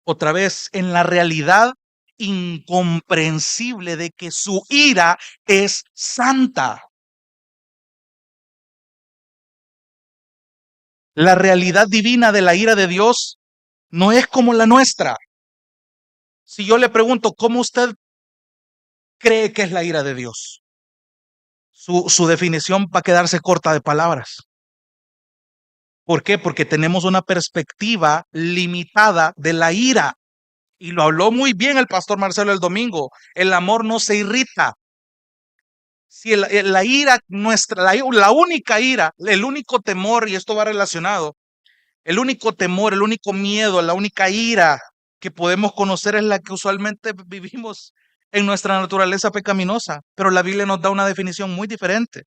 otra vez, en la realidad incomprensible de que su ira es santa. La realidad divina de la ira de Dios no es como la nuestra. Si yo le pregunto, ¿cómo usted cree que es la ira de Dios? Su definición va a quedarse corta de palabras. ¿Por qué? Porque tenemos una perspectiva limitada de la ira. Y lo habló muy bien el pastor Marcelo el domingo. El amor no se irrita. Si la ira nuestra, la única ira, el único temor, y esto va relacionado, el único temor, el único miedo, la única ira que podemos conocer es la que usualmente vivimos en nuestra naturaleza pecaminosa. Pero la Biblia nos da una definición muy diferente.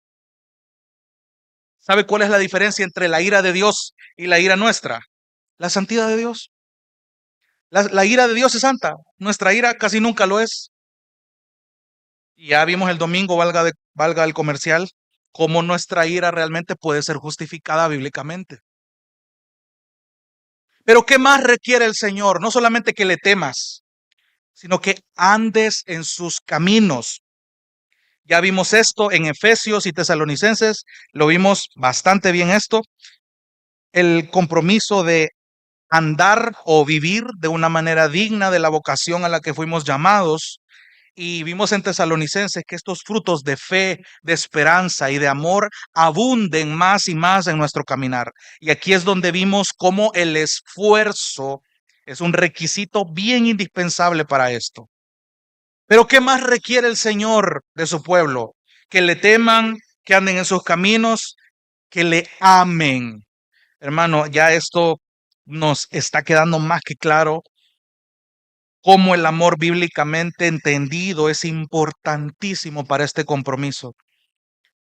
¿Sabe cuál es la diferencia entre la ira de Dios y la ira nuestra? La santidad de Dios. La ira de Dios es santa. Nuestra ira casi nunca lo es. Y ya vimos el domingo, valga el comercial, cómo nuestra ira realmente puede ser justificada bíblicamente. Pero ¿qué más requiere el Señor? No solamente que le temas, sino que andes en sus caminos. Ya vimos esto en Efesios y Tesalonicenses, lo vimos bastante bien esto, el compromiso de andar o vivir de una manera digna de la vocación a la que fuimos llamados. Y vimos en Tesalonicenses que estos frutos de fe, de esperanza y de amor abunden más y más en nuestro caminar. Y aquí es donde vimos cómo el esfuerzo es un requisito bien indispensable para esto. Pero ¿qué más requiere el Señor de su pueblo? Que le teman, que anden en sus caminos, que le amen. Hermano, ya esto nos está quedando más que claro cómo el amor bíblicamente entendido es importantísimo para este compromiso.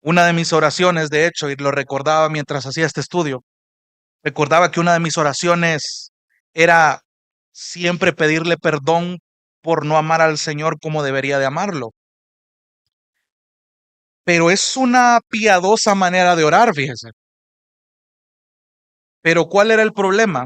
Una de mis oraciones, de hecho, y lo recordaba mientras hacía este estudio, recordaba que una de mis oraciones era siempre pedirle perdón por no amar al Señor como debería de amarlo. Pero es una piadosa manera de orar, fíjese. Pero ¿cuál era el problema?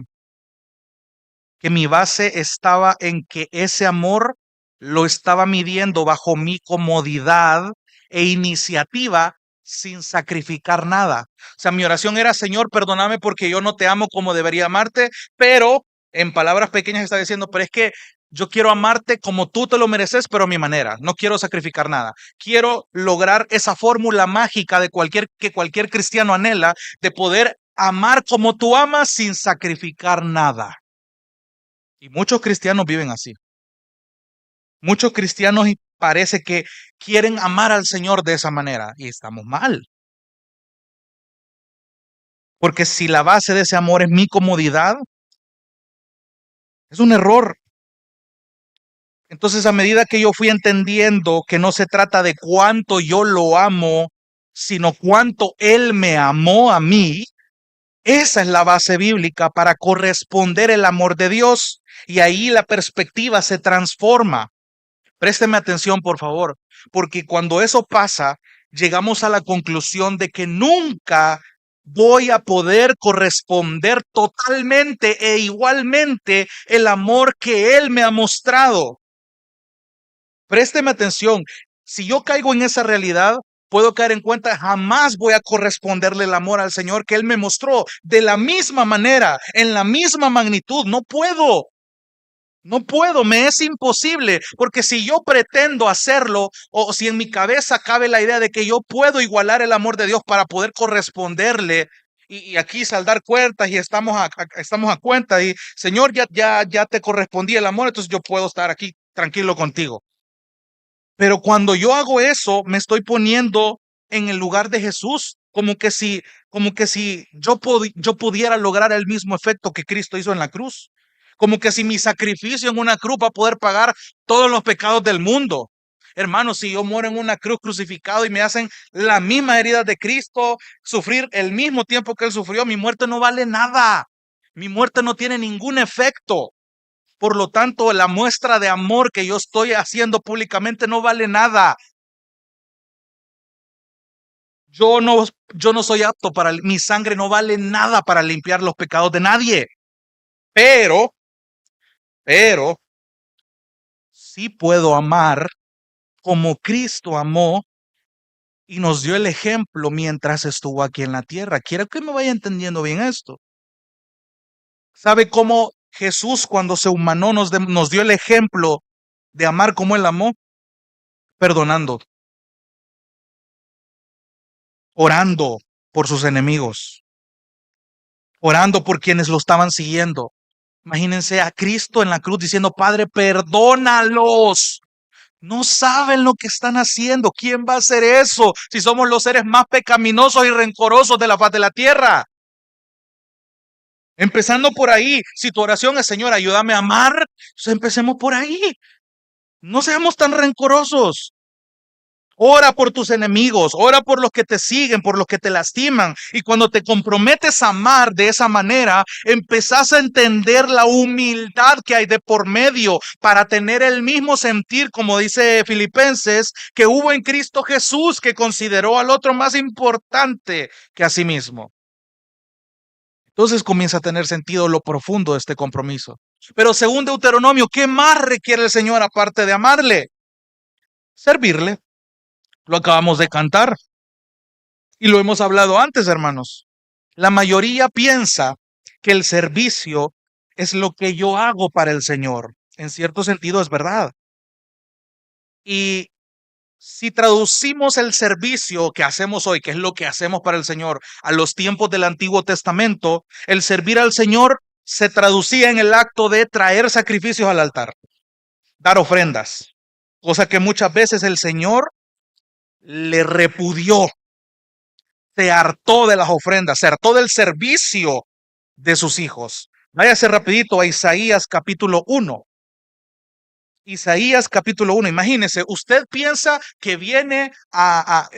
Que mi base estaba en que ese amor lo estaba midiendo bajo mi comodidad e iniciativa sin sacrificar nada. O sea, mi oración era, Señor, perdóname porque yo no te amo como debería amarte, pero en palabras pequeñas está diciendo, pero es que yo quiero amarte como tú te lo mereces, pero a mi manera. No quiero sacrificar nada. Quiero lograr esa fórmula mágica de que cualquier cristiano anhela, de poder amar como tú amas sin sacrificar nada. Y muchos cristianos viven así. Muchos cristianos parece que quieren amar al Señor de esa manera y estamos mal. Porque si la base de ese amor es mi comodidad, es un error. Entonces, a medida que yo fui entendiendo que no se trata de cuánto yo lo amo, sino cuánto Él me amó a mí, esa es la base bíblica para corresponder el amor de Dios. Y ahí la perspectiva se transforma. Présteme atención, por favor, porque cuando eso pasa, llegamos a la conclusión de que nunca voy a poder corresponder totalmente e igualmente el amor que Él me ha mostrado. Présteme atención, si yo caigo en esa realidad, puedo caer en cuenta, jamás voy a corresponderle el amor al Señor que Él me mostró de la misma manera, en la misma magnitud. No puedo. No puedo, me es imposible, porque si yo pretendo hacerlo, o si en mi cabeza cabe la idea de que yo puedo igualar el amor de Dios para poder corresponderle, y aquí saldar cuentas y estamos a cuenta, y Señor, ya te correspondí el amor, entonces yo puedo estar aquí tranquilo contigo. Pero cuando yo hago eso, me estoy poniendo en el lugar de Jesús, como que si yo pudiera lograr el mismo efecto que Cristo hizo en la cruz. Como que si mi sacrificio en una cruz va a poder pagar todos los pecados del mundo. Hermano, si yo muero en una cruz crucificado y me hacen las mismas heridas de Cristo, sufrir el mismo tiempo que Él sufrió, mi muerte no vale nada. Mi muerte no tiene ningún efecto. Por lo tanto, la muestra de amor que yo estoy haciendo públicamente no vale nada. Yo no, yo no soy apto mi sangre no vale nada para limpiar los pecados de nadie. Pero pero sí puedo amar como Cristo amó y nos dio el ejemplo mientras estuvo aquí en la tierra. Quiero que me vaya entendiendo bien esto. ¿Sabe cómo Jesús cuando se humanó nos dio el ejemplo de amar como Él amó? Perdonando, orando por sus enemigos, orando por quienes lo estaban siguiendo. Imagínense a Cristo en la cruz diciendo, Padre, perdónalos. No saben lo que están haciendo. ¿Quién va a hacer eso si somos los seres más pecaminosos y rencorosos de la faz de la tierra? Empezando por ahí. Si tu oración es, Señor, ayúdame a amar, pues empecemos por ahí. No seamos tan rencorosos. Ora por tus enemigos, ora por los que te siguen, por los que te lastiman. Y cuando te comprometes a amar de esa manera, empezás a entender la humildad que hay de por medio para tener el mismo sentir, como dice Filipenses, que hubo en Cristo Jesús, que consideró al otro más importante que a sí mismo. Entonces comienza a tener sentido lo profundo de este compromiso. Pero según Deuteronomio, ¿qué más requiere el Señor aparte de amarle? Servirle. Lo acabamos de cantar. Y lo hemos hablado antes, hermanos. La mayoría piensa que el servicio es lo que yo hago para el Señor. En cierto sentido es verdad. Y si traducimos el servicio que hacemos hoy, que es lo que hacemos para el Señor, a los tiempos del Antiguo Testamento, el servir al Señor se traducía en el acto de traer sacrificios al altar, dar ofrendas, cosa que muchas veces el Señor le repudió, se hartó de las ofrendas, se hartó del servicio de sus hijos. Váyase rapidito a Isaías capítulo 1. Isaías capítulo 1. Imagínese, usted piensa que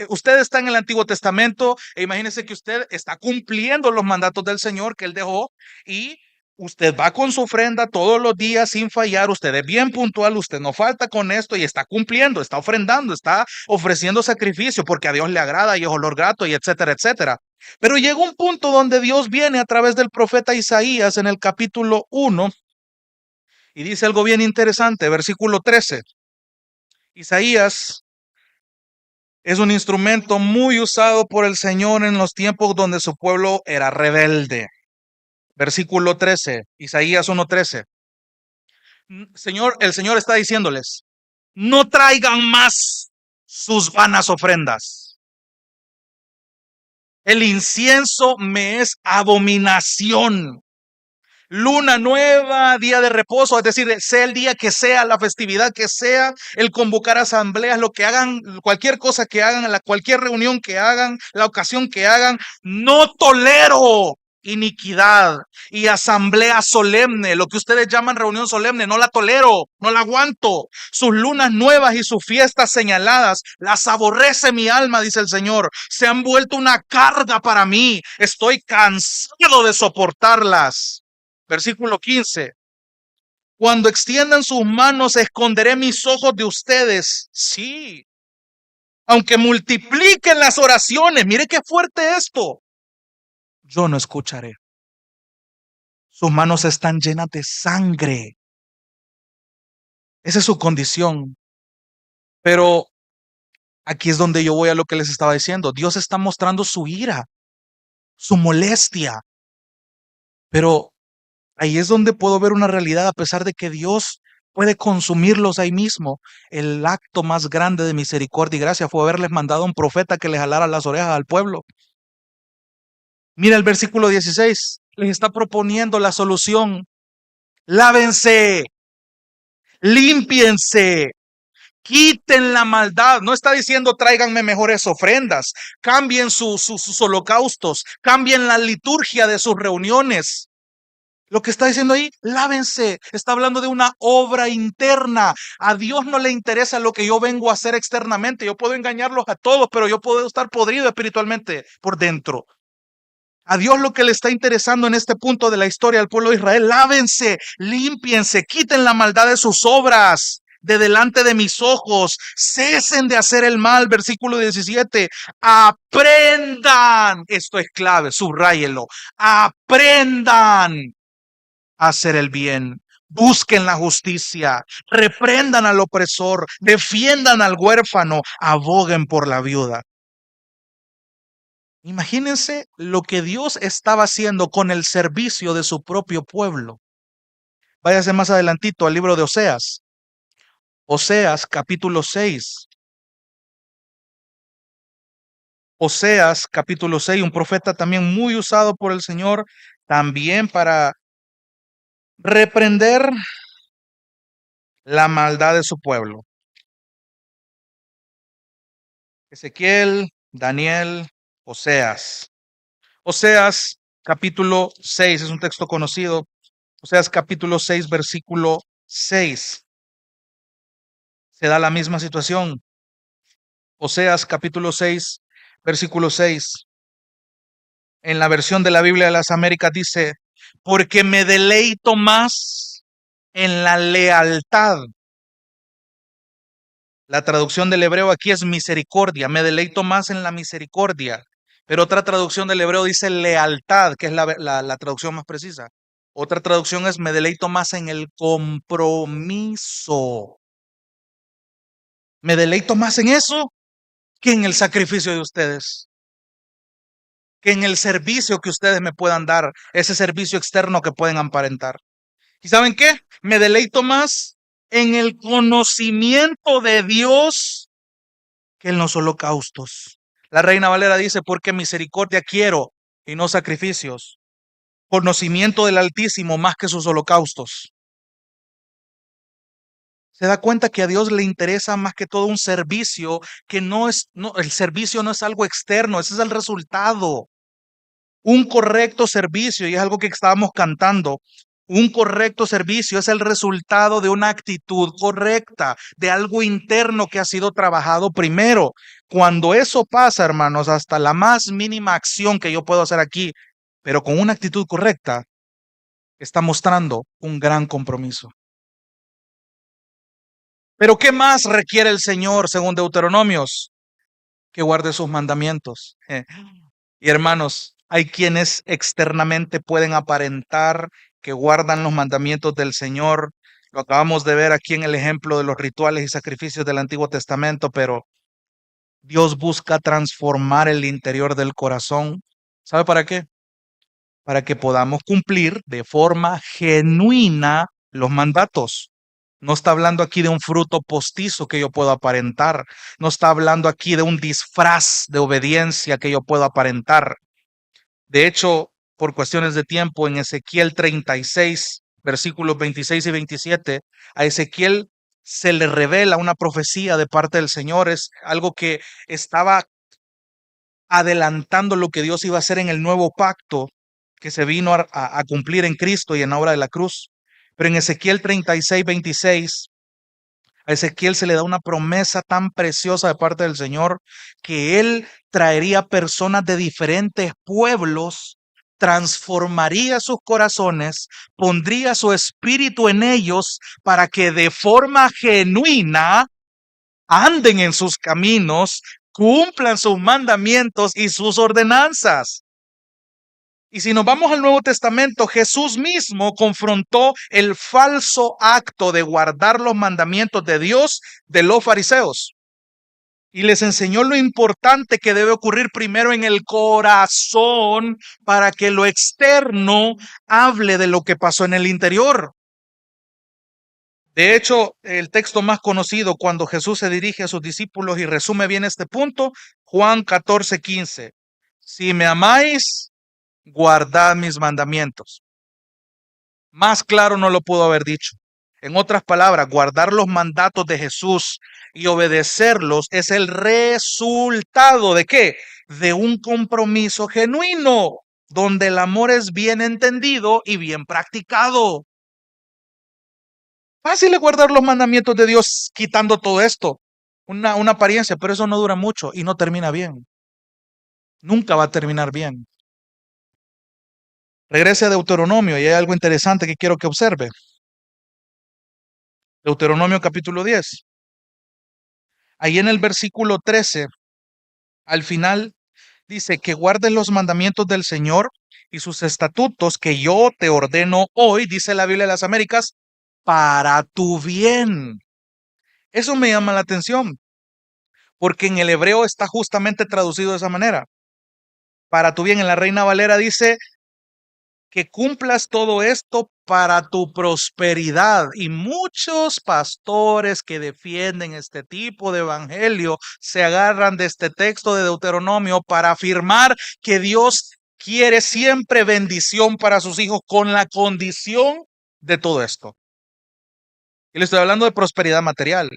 usted está en el Antiguo Testamento e imagínese que usted está cumpliendo los mandatos del Señor que Él dejó y usted va con su ofrenda todos los días sin fallar, usted es bien puntual, usted no falta con esto y está cumpliendo, está ofrendando, está ofreciendo sacrificio porque a Dios le agrada y es olor grato y etcétera, etcétera. Pero llega un punto donde Dios viene a través del profeta Isaías en el capítulo 1 y dice algo bien interesante, versículo 13. Isaías es un instrumento muy usado por el Señor en los tiempos donde su pueblo era rebelde. Versículo 13, Isaías 1:13. Señor, el Señor está diciéndoles, no traigan más sus vanas ofrendas. El incienso me es abominación. Luna nueva, día de reposo, es decir, sea el día que sea, la festividad que sea, el convocar asambleas, lo que hagan, cualquier cosa que hagan, cualquier reunión que hagan, la ocasión que hagan, no tolero iniquidad y asamblea solemne, lo que ustedes llaman reunión solemne, no la tolero, no la aguanto. Sus lunas nuevas y sus fiestas señaladas, las aborrece mi alma, dice el Señor. Se han vuelto una carga para mí. Estoy cansado de soportarlas. Versículo 15. Cuando extiendan sus manos, esconderé mis ojos de ustedes. Sí. Aunque multipliquen las oraciones, mire qué fuerte esto. Yo no escucharé. Sus manos están llenas de sangre. Esa es su condición. Pero aquí es donde yo voy a lo que les estaba diciendo. Dios está mostrando su ira, su molestia. Pero ahí es donde puedo ver una realidad, a pesar de que Dios puede consumirlos ahí mismo. El acto más grande de misericordia y gracia fue haberles mandado a un profeta que les jalara las orejas al pueblo. Mira el versículo 16, les está proponiendo la solución. Lávense, límpiense, quiten la maldad. No está diciendo tráiganme mejores ofrendas, cambien sus holocaustos, cambien la liturgia de sus reuniones. Lo que está diciendo ahí, lávense, está hablando de una obra interna. A Dios no le interesa lo que yo vengo a hacer externamente. Yo puedo engañarlos a todos, pero yo puedo estar podrido espiritualmente por dentro. A Dios lo que le está interesando en este punto de la historia del pueblo de Israel, lávense, límpiense, quiten la maldad de sus obras de delante de mis ojos, cesen de hacer el mal, versículo 17, aprendan, esto es clave, subráyelo, aprendan a hacer el bien, Busquen la justicia, reprendan al opresor, defiendan al huérfano, aboguen por la viuda. Imagínense lo que Dios estaba haciendo con el servicio de su propio pueblo. Váyase más adelantito al libro de Oseas. Oseas capítulo 6. Oseas capítulo 6, un profeta también muy usado por el Señor, también para reprender la maldad de su pueblo. Ezequiel, Daniel, Oseas. Oseas capítulo 6 es un texto conocido. Oseas capítulo 6, versículo 6. Se da la misma situación. Oseas capítulo 6, versículo 6. En la versión de la Biblia de las Américas dice, porque me deleito más en la lealtad. La traducción del hebreo aquí es misericordia, me deleito más en la misericordia. Pero otra traducción del hebreo dice lealtad, que es la traducción más precisa. Otra traducción es me deleito más en el compromiso. Me deleito más en eso que en el sacrificio de ustedes, que en el servicio que ustedes me puedan dar, ese servicio externo que pueden aparentar. ¿Y saben qué? Me deleito más en el conocimiento de Dios que en los holocaustos. La Reina Valera dice, porque misericordia quiero y no sacrificios. Conocimiento del Altísimo más que sus holocaustos. Se da cuenta que a Dios le interesa más que todo un servicio que el servicio no es algo externo, ese es el resultado. Un correcto servicio, y es algo que estábamos cantando, un correcto servicio es el resultado de una actitud correcta, de algo interno que ha sido trabajado primero. Cuando eso pasa, hermanos, hasta la más mínima acción que yo puedo hacer aquí, pero con una actitud correcta, está mostrando un gran compromiso. Pero ¿qué más requiere el Señor según Deuteronomios? Que guarde sus mandamientos. Y hermanos, hay quienes externamente pueden aparentar que guardan los mandamientos del Señor. Lo acabamos de ver aquí en el ejemplo de los rituales y sacrificios del Antiguo Testamento, pero Dios busca transformar el interior del corazón. ¿Sabe para qué? Para que podamos cumplir de forma genuina los mandatos. No está hablando aquí de un fruto postizo que yo puedo aparentar. No está hablando aquí de un disfraz de obediencia que yo puedo aparentar. De hecho, por cuestiones de tiempo, en Ezequiel 36, versículos 26 y 27, a Ezequiel se le revela una profecía de parte del Señor. Es algo que estaba adelantando lo que Dios iba a hacer en el nuevo pacto que se vino a cumplir en Cristo y en la obra de la cruz. Pero en Ezequiel 36, 26, a Ezequiel se le da una promesa tan preciosa de parte del Señor que él traería personas de diferentes pueblos, transformaría sus corazones, pondría su espíritu en ellos para que de forma genuina anden en sus caminos, cumplan sus mandamientos y sus ordenanzas. Y si nos vamos al Nuevo Testamento, Jesús mismo confrontó el falso acto de guardar los mandamientos de Dios de los fariseos y les enseñó lo importante que debe ocurrir primero en el corazón para que lo externo hable de lo que pasó en el interior. De hecho, el texto más conocido cuando Jesús se dirige a sus discípulos y resume bien este punto, Juan 14:15. Si me amáis, guardad mis mandamientos. Más claro no lo pudo haber dicho. En otras palabras, guardar los mandatos de Jesús y obedecerlos es el resultado ¿de qué? De un compromiso genuino, donde el amor es bien entendido y bien practicado. Fácil es guardar los mandamientos de Dios quitando todo esto, una apariencia, pero eso no dura mucho y no termina bien. Nunca va a terminar bien. Regrese a Deuteronomio y hay algo interesante que quiero que observe. Deuteronomio capítulo 10. Ahí en el versículo 13, al final dice que guardes los mandamientos del Señor y sus estatutos que yo te ordeno hoy, dice la Biblia de las Américas, para tu bien. Eso me llama la atención, porque en el hebreo está justamente traducido de esa manera. Para tu bien, en la Reina Valera dice que cumplas todo esto para tu prosperidad. Y muchos pastores que defienden este tipo de evangelio se agarran de este texto de Deuteronomio para afirmar que Dios quiere siempre bendición para sus hijos con la condición de todo esto. Y le estoy hablando de prosperidad material.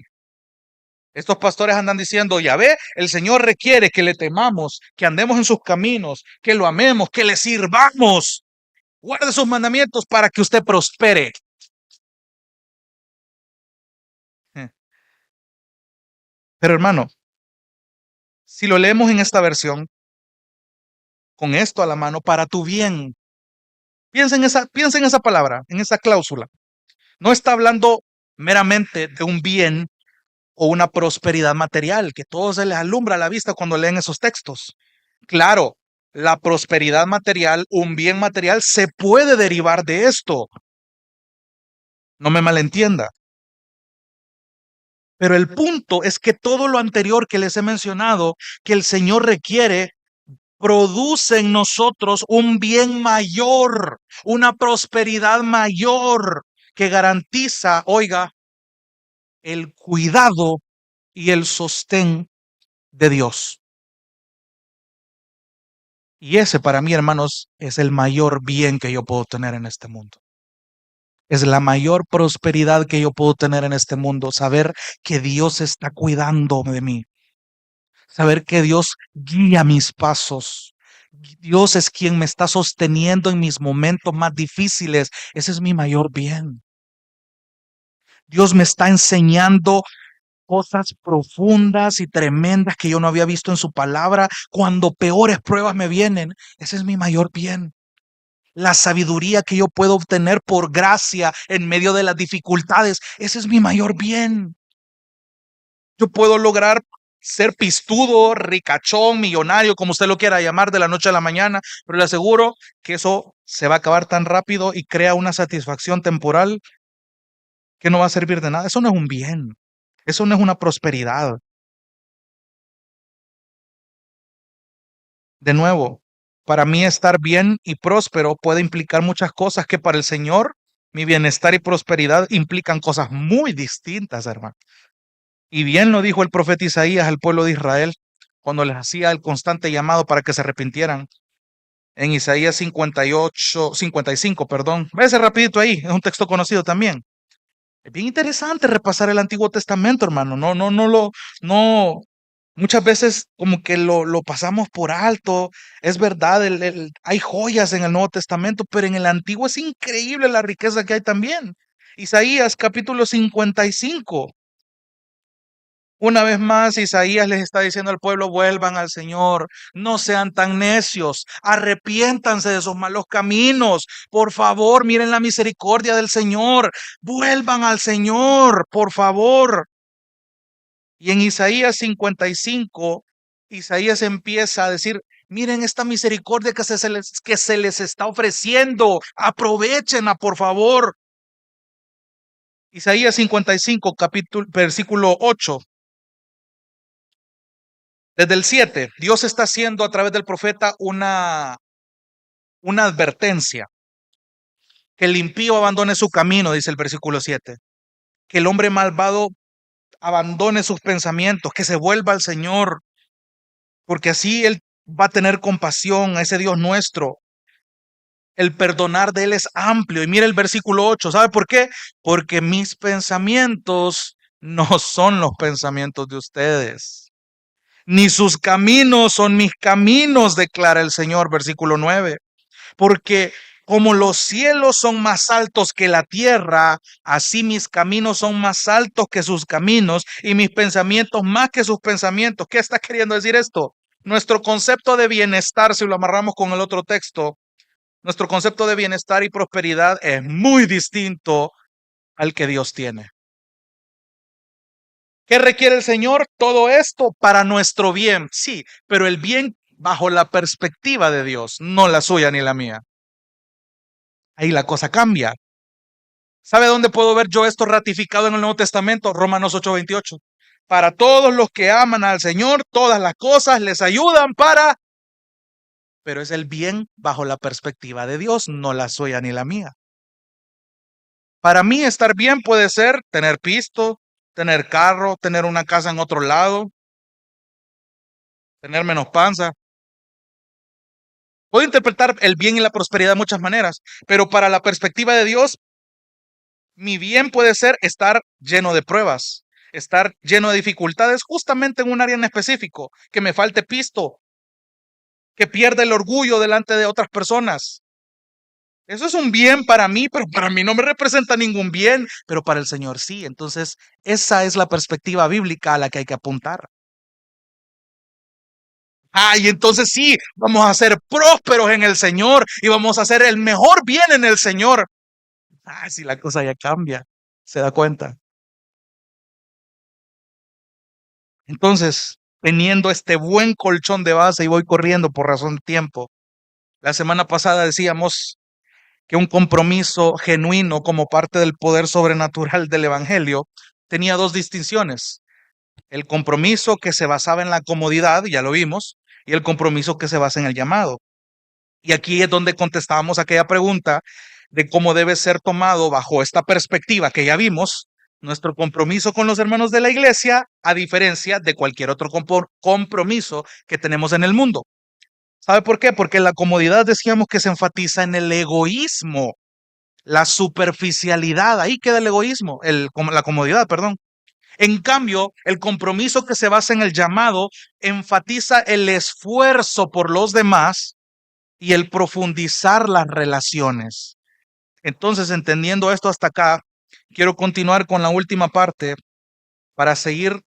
Estos pastores andan diciendo, ya ve, el Señor requiere que le temamos, que andemos en sus caminos, que lo amemos, que le sirvamos. Guarde sus mandamientos para que usted prospere. Pero hermano, si lo leemos en esta versión, con esto a la mano, para tu bien, piensa en esa palabra, en esa cláusula. No está hablando meramente de un bien o una prosperidad material, que todo se les alumbra a la vista cuando leen esos textos. Claro, la prosperidad material, un bien material, se puede derivar de esto. No me malentienda. Pero el punto es que todo lo anterior que les he mencionado, que el Señor requiere, produce en nosotros un bien mayor, una prosperidad mayor que garantiza, oiga, el cuidado y el sostén de Dios. Y ese para mí, hermanos, es el mayor bien que yo puedo tener en este mundo. Es la mayor prosperidad que yo puedo tener en este mundo, saber que Dios está cuidando de mí, saber que Dios guía mis pasos. Dios es quien me está sosteniendo en mis momentos más difíciles. Ese es mi mayor bien. Dios me está enseñando cosas profundas y tremendas que yo no había visto en su palabra cuando peores pruebas me vienen. Ese es mi mayor bien. La sabiduría que yo puedo obtener por gracia en medio de las dificultades, ese es mi mayor bien. Yo puedo lograr ser pistudo, ricachón, millonario, como usted lo quiera llamar, de la noche a la mañana, pero le aseguro que eso se va a acabar tan rápido y crea una satisfacción temporal que no va a servir de nada. Eso no es un bien, eso no es una prosperidad. De nuevo, para mí estar bien y próspero puede implicar muchas cosas que para el Señor, mi bienestar y prosperidad implican cosas muy distintas, hermano. Y bien lo dijo el profeta Isaías al pueblo de Israel cuando les hacía el constante llamado para que se arrepintieran. En Isaías 58, 55, perdón. Véase rapidito ahí, es un texto conocido también. Es bien interesante repasar el Antiguo Testamento, hermano. No, muchas veces como que lo pasamos por alto. Es verdad, hay joyas en el Nuevo Testamento, pero en el Antiguo es increíble la riqueza que hay también. Isaías capítulo 55. Una vez más, Isaías les está diciendo al pueblo, vuelvan al Señor, no sean tan necios, arrepiéntanse de sus malos caminos, por favor, miren la misericordia del Señor, vuelvan al Señor, por favor. Y en Isaías 55, Isaías empieza a decir, miren esta misericordia que se les está ofreciendo, aprovechenla, por favor. Isaías 55, versículo 8. Desde el 7, Dios está haciendo a través del profeta una advertencia. Que el impío abandone su camino, dice el versículo 7. Que el hombre malvado abandone sus pensamientos, que se vuelva al Señor, porque así Él va a tener compasión a ese Dios nuestro. El perdonar de Él es amplio. Y mira el versículo 8, ¿sabe por qué? Porque mis pensamientos no son los pensamientos de ustedes, ni sus caminos son mis caminos, declara el Señor, versículo 9. Porque como los cielos son más altos que la tierra, así mis caminos son más altos que sus caminos y mis pensamientos más que sus pensamientos. ¿Qué está queriendo decir esto? Nuestro concepto de bienestar, si lo amarramos con el otro texto, nuestro concepto de bienestar y prosperidad es muy distinto al que Dios tiene. ¿Qué requiere el Señor? Todo esto para nuestro bien, sí, pero el bien bajo la perspectiva de Dios, no la suya ni la mía. Ahí la cosa cambia. ¿Sabe dónde puedo ver yo esto ratificado en el Nuevo Testamento? Romanos 8:28. Para todos los que aman al Señor, todas las cosas les ayudan para, pero es el bien bajo la perspectiva de Dios, no la suya ni la mía. Para mí estar bien puede ser tener pisto, tener carro, tener una casa en otro lado, tener menos panza. Puedo interpretar el bien y la prosperidad de muchas maneras, pero para la perspectiva de Dios, mi bien puede ser estar lleno de pruebas, estar lleno de dificultades justamente en un área en específico, que me falte pisto, que pierda el orgullo delante de otras personas. Eso es un bien para mí, pero para mí no me representa ningún bien, pero para el Señor sí. Entonces, esa es la perspectiva bíblica a la que hay que apuntar. Y entonces sí, vamos a ser prósperos en el Señor y vamos a hacer el mejor bien en el Señor. Sí, la cosa ya cambia, se da cuenta. Entonces, teniendo este buen colchón de base y voy corriendo por razón de tiempo. La semana pasada decíamos que un compromiso genuino como parte del poder sobrenatural del Evangelio tenía dos distinciones. El compromiso que se basaba en la comodidad, ya lo vimos, y el compromiso que se basa en el llamado. Y aquí es donde contestábamos aquella pregunta de cómo debe ser tomado bajo esta perspectiva que ya vimos nuestro compromiso con los hermanos de la iglesia, a diferencia de cualquier otro compromiso que tenemos en el mundo. ¿Sabe por qué? Porque la comodidad decíamos que se enfatiza en el egoísmo, la superficialidad, ahí queda el egoísmo, la comodidad, perdón. En cambio, el compromiso que se basa en el llamado enfatiza el esfuerzo por los demás y el profundizar las relaciones. Entonces, entendiendo esto hasta acá, quiero continuar con la última parte para seguir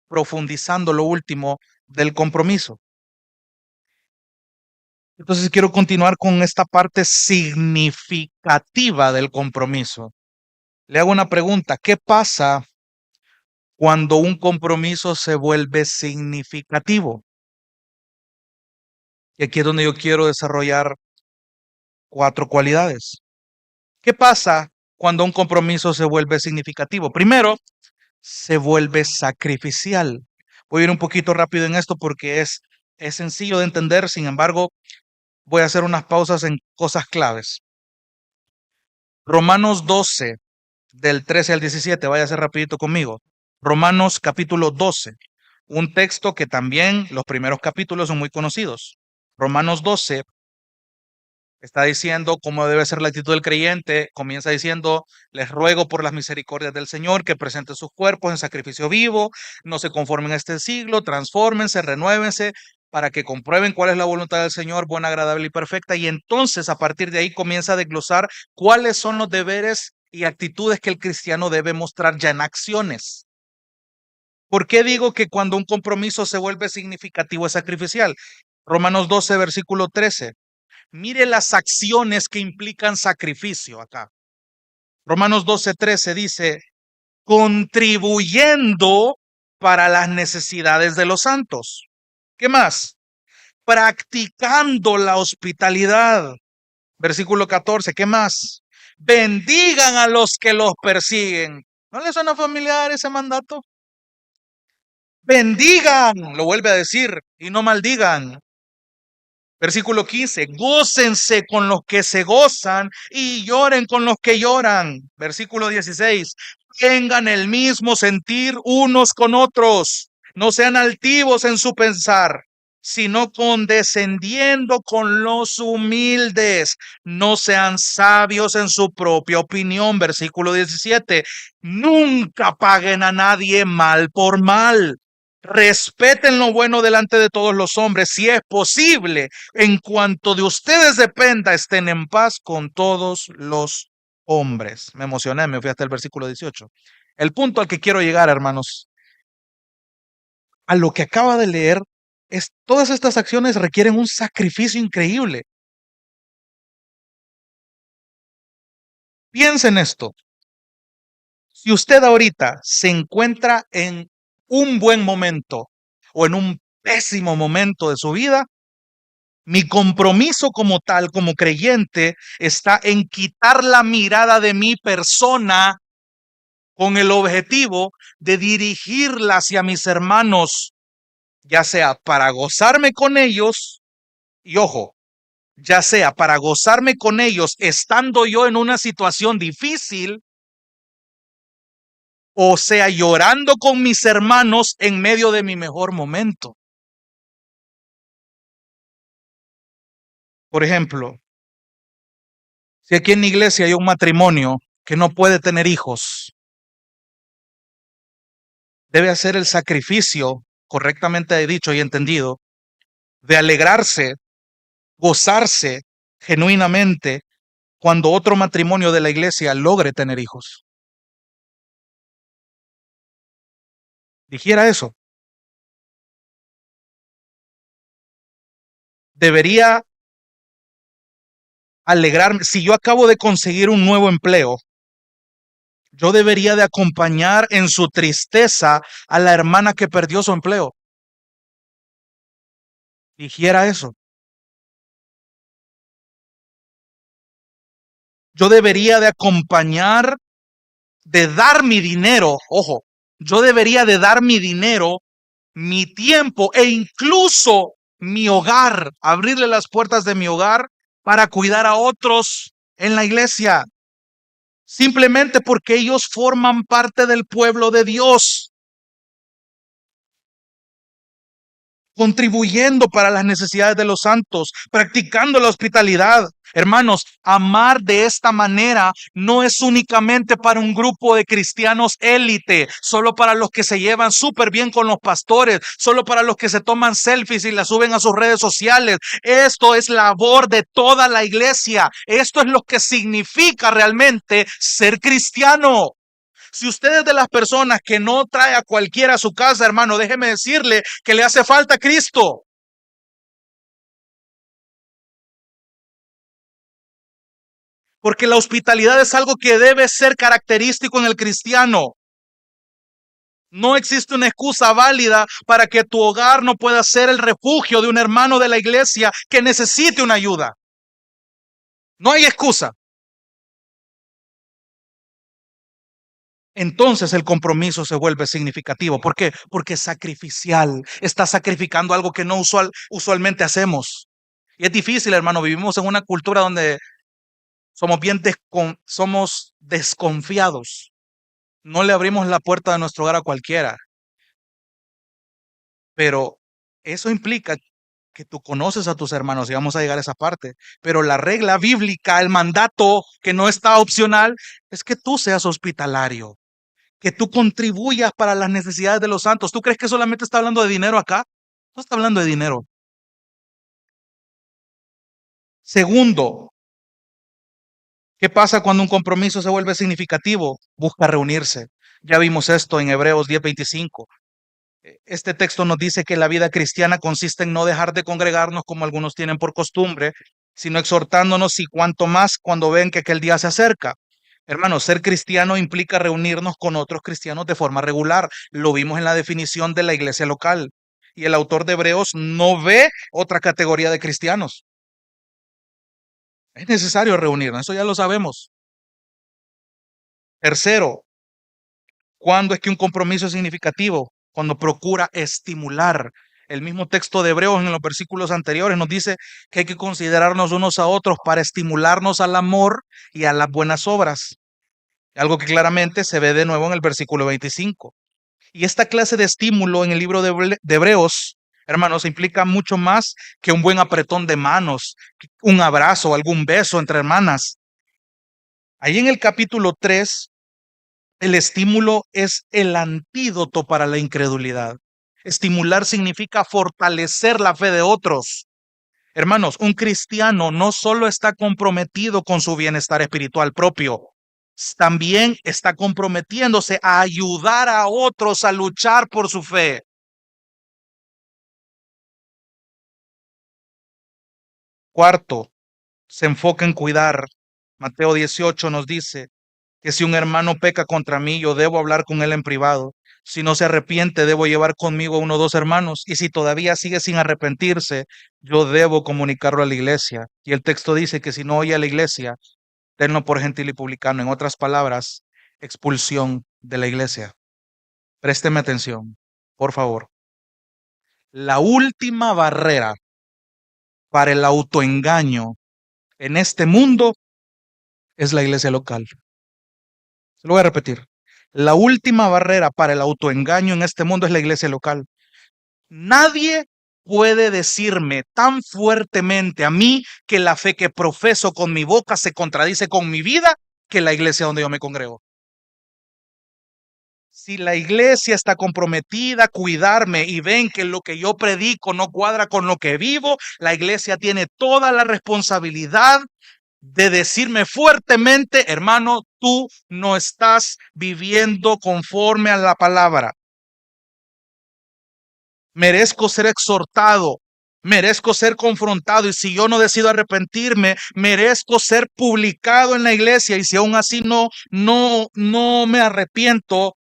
profundizando lo último del compromiso. Entonces, quiero continuar con esta parte significativa del compromiso. Le hago una pregunta, ¿qué pasa cuando un compromiso se vuelve significativo? Y aquí es donde yo quiero desarrollar 4 cualidades. ¿Qué pasa cuando un compromiso se vuelve significativo? Primero, se vuelve sacrificial. Voy a ir un poquito rápido en esto porque es sencillo de entender, sin embargo, voy a hacer unas pausas en cosas claves. Romanos 12, del 13 al 17, vaya a ser rapidito conmigo. Romanos capítulo 12, un texto que también los primeros capítulos son muy conocidos. Romanos 12 está diciendo cómo debe ser la actitud del creyente. Comienza diciendo, les ruego por las misericordias del Señor que presenten sus cuerpos en sacrificio vivo, no se conformen a este siglo, transfórmense, renuévense, para que comprueben cuál es la voluntad del Señor, buena, agradable y perfecta. Y entonces a partir de ahí comienza a desglosar cuáles son los deberes y actitudes que el cristiano debe mostrar ya en acciones. ¿Por qué digo que cuando un compromiso se vuelve significativo es sacrificial? Romanos 12, versículo 13. Mire las acciones que implican sacrificio acá. Romanos 12:13 dice, contribuyendo para las necesidades de los santos. ¿Qué más? Practicando la hospitalidad. Versículo 14, ¿qué más? Bendigan a los que los persiguen. ¿No les suena familiar ese mandato? Bendigan, lo vuelve a decir, y no maldigan. Versículo 15, gócense con los que se gozan y lloren con los que lloran. Versículo 16, tengan el mismo sentir unos con otros, no sean altivos en su pensar, sino condescendiendo con los humildes, no sean sabios en su propia opinión. Versículo 17, nunca paguen a nadie mal por mal. Respeten lo bueno delante de todos los hombres, si es posible. En cuanto de ustedes dependa, estén en paz con todos los hombres. Me emocioné, me fui hasta el versículo 18. El punto al que quiero llegar, hermanos, a lo que acaba de leer, es todas estas acciones requieren un sacrificio increíble. Piensen esto. Si usted ahorita se encuentra en un buen momento o en un pésimo momento de su vida, Mi compromiso como tal, como creyente, está en quitar la mirada de mi persona con el objetivo de dirigirla hacia mis hermanos, ya sea para gozarme con ellos, y ojo, ya sea para gozarme con ellos estando yo en una situación difícil, o sea llorando con mis hermanos en medio de mi mejor momento. Por ejemplo, si aquí en la iglesia hay un matrimonio que no puede tener hijos, debe hacer el sacrificio, correctamente dicho y entendido, de alegrarse, gozarse genuinamente cuando otro matrimonio de la iglesia logre tener hijos. Dijera eso. Debería alegrarme. Si yo acabo de conseguir un nuevo empleo, yo debería de acompañar en su tristeza a la hermana que perdió su empleo. Dijera eso. Yo debería de acompañar, de dar mi dinero, ojo, yo debería de dar mi dinero, mi tiempo e incluso mi hogar, abrirle las puertas de mi hogar para cuidar a otros en la iglesia, simplemente porque ellos forman parte del pueblo de Dios, contribuyendo para las necesidades de los santos, practicando la hospitalidad. Hermanos, amar de esta manera no es únicamente para un grupo de cristianos élite, solo para los que se llevan súper bien con los pastores, solo para los que se toman selfies y las suben a sus redes sociales. Esto es labor de toda la iglesia. Esto es lo que significa realmente ser cristiano. Si usted es de las personas que no trae a cualquiera a su casa, hermano, déjeme decirle que le hace falta Cristo. Porque la hospitalidad es algo que debe ser característico en el cristiano. No existe una excusa válida para que tu hogar no pueda ser el refugio de un hermano de la iglesia que necesite una ayuda. No hay excusa. Entonces el compromiso se vuelve significativo. ¿Por qué? Porque es sacrificial. Está sacrificando algo que no usualmente hacemos. Y es difícil, hermano. Vivimos en una cultura donde somos desconfiados. No le abrimos la puerta de nuestro hogar a cualquiera. Pero eso implica que tú conoces a tus hermanos y vamos a llegar a esa parte. Pero la regla bíblica, el mandato que no está opcional, es que tú seas hospitalario, que tú contribuyas para las necesidades de los santos. ¿Tú crees que solamente está hablando de dinero acá? No está hablando de dinero. Segundo, ¿qué pasa cuando un compromiso se vuelve significativo? Busca reunirse. Ya vimos esto en Hebreos 10:25. Este texto nos dice que la vida cristiana consiste en no dejar de congregarnos como algunos tienen por costumbre, sino exhortándonos y cuanto más cuando ven que aquel día se acerca. Hermanos, ser cristiano implica reunirnos con otros cristianos de forma regular. Lo vimos en la definición de la iglesia local. Y el autor de Hebreos no ve otra categoría de cristianos. Es necesario reunirnos, eso ya lo sabemos. Tercero, ¿cuándo es que un compromiso es significativo? Cuando procura estimular. El mismo texto de Hebreos en los versículos anteriores nos dice que hay que considerarnos unos a otros para estimularnos al amor y a las buenas obras. Algo que claramente se ve de nuevo en el versículo 25. Y esta clase de estímulo en el libro de Hebreos, hermanos, implica mucho más que un buen apretón de manos, un abrazo, algún beso entre hermanas. Ahí en el capítulo 3 el estímulo es el antídoto para la incredulidad. Estimular significa fortalecer la fe de otros. Hermanos, un cristiano no solo está comprometido con su bienestar espiritual propio, también está comprometiéndose a ayudar a otros a luchar por su fe. Cuarto, se enfoca en cuidar. Mateo 18 nos dice que si un hermano peca contra mí, yo debo hablar con él en privado. Si no se arrepiente, debo llevar conmigo a uno o dos hermanos. Y si todavía sigue sin arrepentirse, yo debo comunicarlo a la iglesia. Y el texto dice que si no oye a la iglesia, tenlo por gentil y publicano. En otras palabras, expulsión de la iglesia. Présteme atención, por favor. La última barrera para el autoengaño en este mundo es la iglesia local. Se lo voy a repetir. La última barrera para el autoengaño en este mundo es la iglesia local. Nadie puede decirme tan fuertemente a mí que la fe que profeso con mi boca se contradice con mi vida que la iglesia donde yo me congrego. Si la iglesia está comprometida a cuidarme y ven que lo que yo predico no cuadra con lo que vivo, la iglesia tiene toda la responsabilidad de decirme fuertemente, hermano, tú no estás viviendo conforme a la palabra. Merezco ser exhortado, merezco ser confrontado y si yo no decido arrepentirme, merezco ser publicado en la iglesia y si aún así no me arrepiento,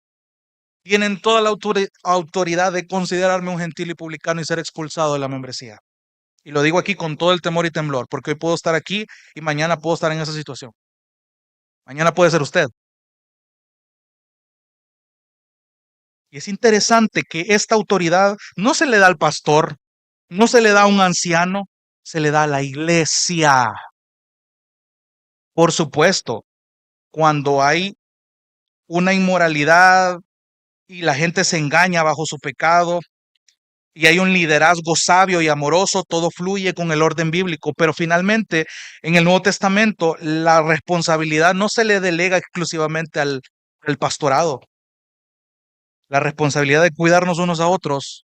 tienen toda la autoridad de considerarme un gentil y publicano y ser expulsado de la membresía. Y lo digo aquí con todo el temor y temblor, porque hoy puedo estar aquí y mañana puedo estar en esa situación. Mañana puede ser usted. Y es interesante que esta autoridad no se le da al pastor, no se le da a un anciano, se le da a la iglesia. Por supuesto, cuando hay una inmoralidad y la gente se engaña bajo su pecado y hay un liderazgo sabio y amoroso, todo fluye con el orden bíblico. Pero finalmente, en el Nuevo Testamento, la responsabilidad no se le delega exclusivamente al pastorado. La responsabilidad de cuidarnos unos a otros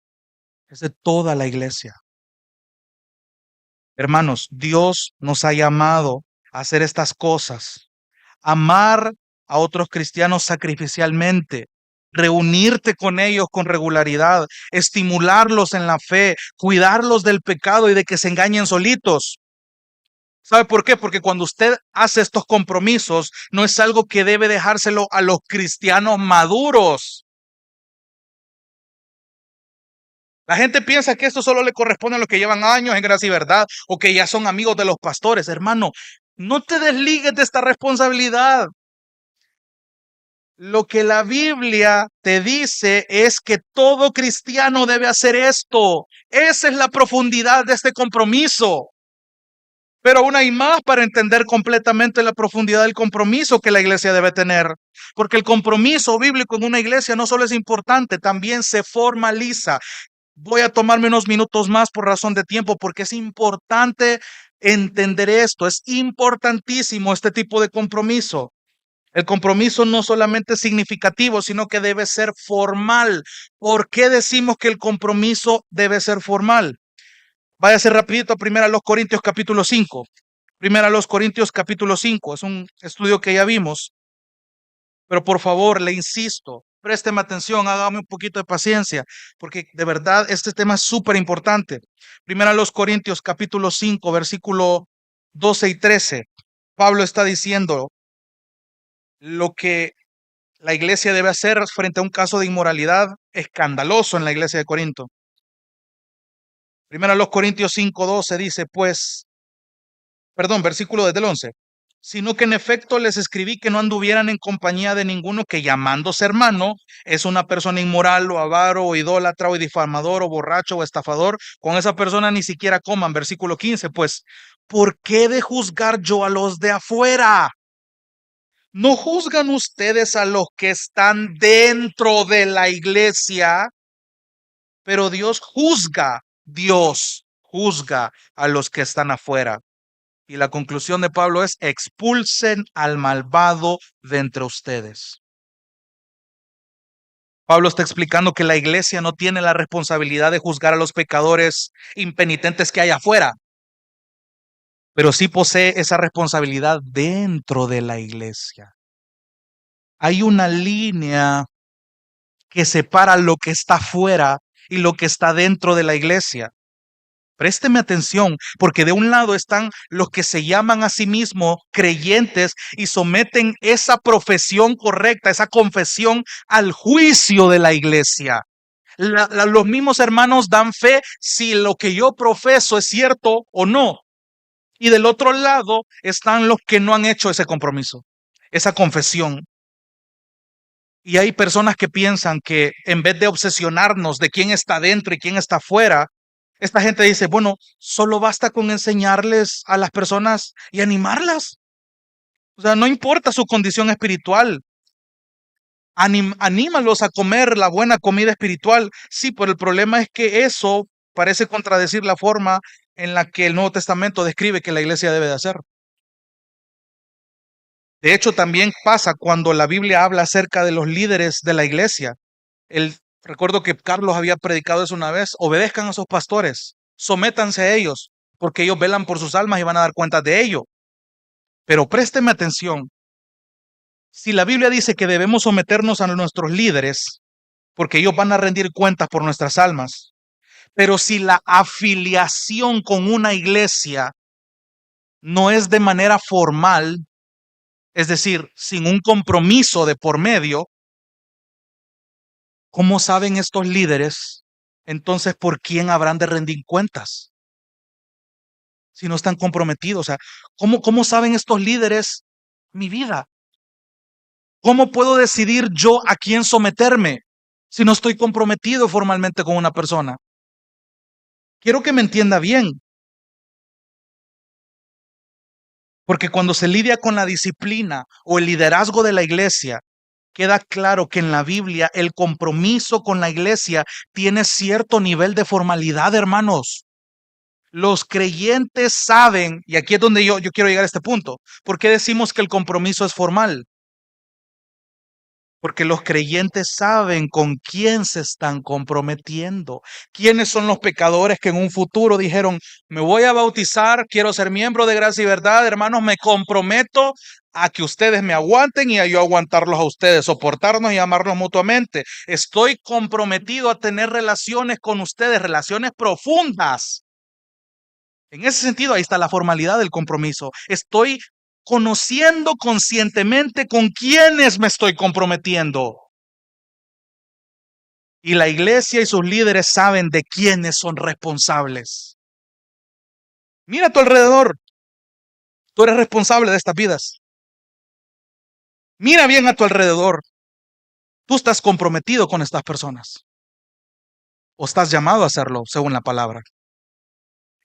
es de toda la iglesia. Hermanos, Dios nos ha llamado a hacer estas cosas. Amar a otros cristianos sacrificialmente, reunirte con ellos con regularidad, estimularlos en la fe, cuidarlos del pecado y de que se engañen solitos. ¿Sabe por qué? Porque cuando usted hace estos compromisos, no es algo que debe dejárselo a los cristianos maduros. La gente piensa que esto solo le corresponde a los que llevan años en gracia y verdad o que ya son amigos de los pastores. Hermano, no te desligues de esta responsabilidad. Lo que la Biblia te dice es que todo cristiano debe hacer esto. Esa es la profundidad de este compromiso. Pero aún hay más para entender completamente la profundidad del compromiso que la iglesia debe tener. Porque el compromiso bíblico en una iglesia no solo es importante, también se formaliza. Voy a tomarme unos minutos más por razón de tiempo, porque es importante entender esto. Es importantísimo este tipo de compromiso. El compromiso no solamente es significativo, sino que debe ser formal. ¿Por qué decimos que el compromiso debe ser formal? Váyase rapidito a 1 Corintios capítulo 5. 1 Corintios capítulo 5. Es un estudio que ya vimos. Pero por favor, le insisto, présteme atención, hágame un poquito de paciencia, porque de verdad este tema es súper importante. 1 Corintios capítulo 5, versículo 12 y 13. Pablo está diciendo lo que la iglesia debe hacer frente a un caso de inmoralidad escandaloso en la iglesia de Corinto. 1 Corintios 5:12 dice, pues, perdón, versículo desde el 11, sino que en efecto les escribí que no anduvieran en compañía de ninguno que llamándose hermano es una persona inmoral o avaro o idólatra o difamador o borracho o estafador. Con esa persona ni siquiera coman. Versículo 15, pues, ¿por qué de juzgar yo a los de afuera? ¿No juzgan ustedes a los que están dentro de la iglesia? Pero Dios juzga a los que están afuera. Y la conclusión de Pablo es, expulsen al malvado de entre ustedes. Pablo está explicando que la iglesia no tiene la responsabilidad de juzgar a los pecadores impenitentes que hay afuera, pero sí posee esa responsabilidad dentro de la iglesia. Hay una línea que separa lo que está fuera y lo que está dentro de la iglesia. Présteme atención, porque de un lado están los que se llaman a sí mismos creyentes y someten esa profesión correcta, esa confesión al juicio de la iglesia. Los mismos hermanos dan fe si lo que yo profeso es cierto o no. Y del otro lado están los que no han hecho ese compromiso, esa confesión. Y hay personas que piensan que en vez de obsesionarnos de quién está dentro y quién está afuera, esta gente dice, bueno, solo basta con enseñarles a las personas y animarlas. O sea, no importa su condición espiritual. Anímalos a comer la buena comida espiritual. Sí, pero el problema es que eso parece contradecir la forma en la que el Nuevo Testamento describe que la iglesia debe de hacer. De hecho, también pasa cuando la Biblia habla acerca de los líderes de la iglesia. Recuerdo que Carlos había predicado eso una vez. Obedezcan a sus pastores, sométanse a ellos, porque ellos velan por sus almas y van a dar cuenta de ello. Pero présteme atención. Si la Biblia dice que debemos someternos a nuestros líderes, porque ellos van a rendir cuentas por nuestras almas, pero si la afiliación con una iglesia no es de manera formal, es decir, sin un compromiso de por medio, ¿cómo saben estos líderes entonces por quién habrán de rendir cuentas si no están comprometidos? O sea, ¿cómo saben estos líderes mi vida? ¿Cómo puedo decidir yo a quién someterme si no estoy comprometido formalmente con una persona? Quiero que me entienda bien, porque cuando se lidia con la disciplina o el liderazgo de la iglesia, queda claro que en la Biblia el compromiso con la iglesia tiene cierto nivel de formalidad, hermanos. Los creyentes saben, y aquí es donde yo quiero llegar a este punto, ¿por qué decimos que el compromiso es formal? Porque los creyentes saben con quién se están comprometiendo. ¿Quiénes son los pecadores que en un futuro dijeron, me voy a bautizar, quiero ser miembro de Gracia y Verdad, hermanos, me comprometo a que ustedes me aguanten y a yo aguantarlos a ustedes, soportarnos y amarnos mutuamente? Estoy comprometido a tener relaciones con ustedes, relaciones profundas. En ese sentido, ahí está la formalidad del compromiso. Estoy conociendo conscientemente con quiénes me estoy comprometiendo. Y la iglesia y sus líderes saben de quiénes son responsables. Mira a tu alrededor. Tú eres responsable de estas vidas. Mira bien a tu alrededor. Tú estás comprometido con estas personas. O estás llamado a hacerlo, según la palabra.